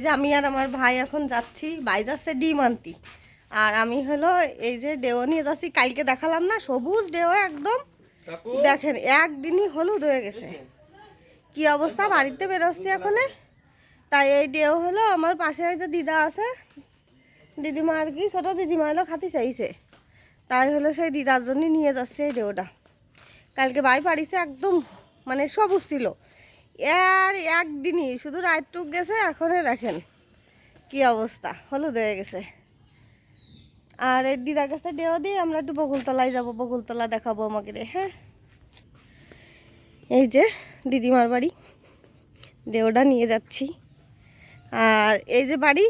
যে আমি আর আমার ভাই এখন যাচ্ছি, ভাই যাচ্ছে ডিম আনতি, আর আমি হলো এই যে ডেও নিয়ে যাচ্ছি। কালকে দেখালাম না, সবুজ ডেও একদম, দেখেন একদিনই হলুদ হয়ে গেছে। কি অবস্থা, বাড়িতে বেরোচ্ছি এখন। তাই এই ডেও হলো আমার পাশে যে দিদা আছে, দিদিমা আর কি, ছোটো দিদিমা হলো খাতি চাইছে, তাই হলো সেই দিদার জন্য নিয়ে যাচ্ছে এই ডেওটা। কালকে ভাই পাড়িছে একদম, মানে সবুজ ছিল, আর একদিনই শুধু রাতটুক গেছে, এখনই দেখেন কি অবস্থা, হলুদ হয়ে গেছে। আর এই দিদার কাছে ডেও দিয়ে আমরা একটু বকুলতলায় যাব, বকুলতলা দেখাবো আমাকে রে। হ্যাঁ, এই যে দিদিমার বাড়ি, ডেওটা নিয়ে যাচ্ছি। আর এই যে বাড়ি,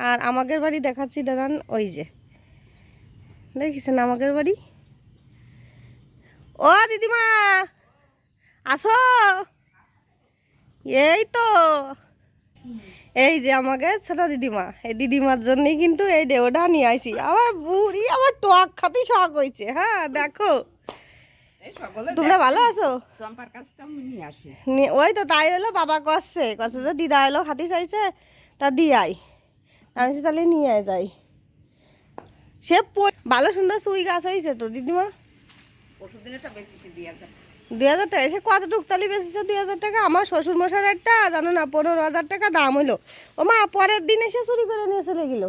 আর আমাদের বাড়ি দেখাচ্ছি দাঁড়ান, ওই যে দেখেছেন আমাদের বাড়ি। ও দিদিমা আসো, এই তো এই যে আমাকে ছোট দিদিমা, এই দিদিমার জন্যই কিন্তু এই ডেওটা নিয়ে আইছি। আমার বুড়ি আমার টক খাতি শখ হয়েছে। হ্যাঁ দেখো, তোমরা ভালো আছো? ওই তো তাই হলো, বাবা কষছে কষছে যে দিদা এলো খাতি চাইছে, তা দিয়াই আমি তাহলে নিয়ে যাই। সে ভালো সুন্দর সুই গাছ হয়েছে তো দিদিমা। 2000 টাকা, এসে কত টুকতালি বেশিছো 2000 টাকা? আমার শ্বশুর মশার একটা জানো না 15,000 টাকা দাম হইলো। ও মা পরের দিন এসে চুরি করে নিয়ে চলে গেল।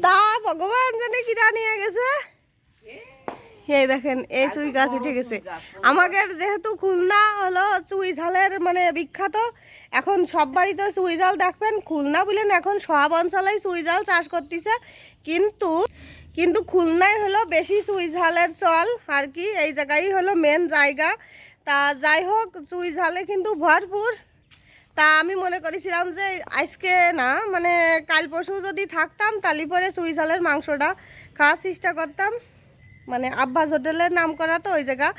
তা ভগবান জানে কিরা নিয়ে গেছে। এই দেখেন এই চুই গাছ উঠে গেছে। আমাদের যেহেতু খুলনা হলো চুই ঝালের মানে বিখ্যাত, এখন সব বাড়িতে চুই ঝাল দেখবেন, খুলনা বলেন এখন সব অঞ্চলেই চুই ঝাল চাষ করতেছে, কিন্তু কিন্তু খুলনায় হলো বেশি চুই ঝালের চল আর কি, এই জায়গায় হলো মেন জায়গা। তা যাই হোক, চুই ঝালে কিন্তু ভরপুর। তা আমি মনে করেছিলাম যে আজকে না, মানে কাল পরশু যদি থাকতাম তাহলে পরে চুই ঝালের মাংসটা খাওয়ার চেষ্টা করতাম। মানে আব্বাস হোটেলের নাম করা তো ওই জায়গা,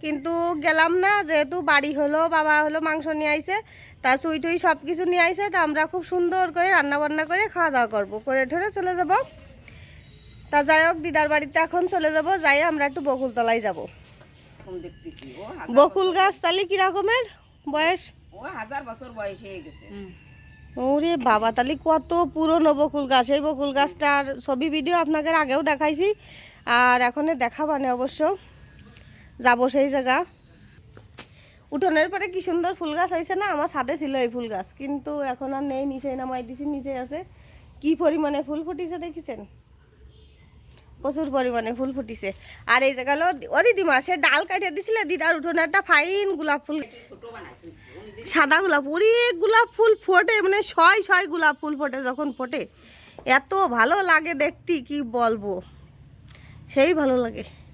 কিন্তু গেলাম না, যেহেতু বাড়ি হলো বাবা হলো মাংস নিয়ে আইছে, তা চুই টুই সব কিছু নিয়ে আইছে। তা আমরা খুব সুন্দর করে রান্না বান্না করে খাওয়া দাওয়া করবো, করে ঠরে চলে যাব। তা যাই হোক, দিদার বাড়িতে এখন চলে যাব, যাই আমরা একটু বকুলতলায় যাব। বকুল গাছ তাহলে কিরকমের বয়স? 1000 বছর বয়স হয়ে গেছে। ওরে বাবা, তাহলে কত পুরনো বকুল গাছ। এই বকুল গাছটার ছবি ভিডিও আপনাদের আগেও দেখাইছি, আর এখন দেখাবানে অবশ্য যাব সেই জায়গা। উঠোনের পরে কি সুন্দর ফুল গাছ হয়েছে না, আমার ছাদে ছিল এই ফুল গাছ, কিন্তু এখন আর নেই, নিচে নামাই দিছি, নিচে আছে। কি পরিমাণে ফুল ফুটিছে দেখেছেন, প্রচুর পরিমাণে ফুল ফুটিছে। আর এই জায়গা ও দিদিমা সে ডাল কাটিয়ে দিছিলে, দিদার উঠোনে একটা ফাইন গোলাপ ফুল, সাদা গোলাপ, ওরে গোলাপ ফুল ফোটে, মানে ছয় ছয় গোলাপ ফুল ফোটে, যখন ফোটে এত ভালো লাগে দেখতে কি বলবো, সেই ভালো লাগে।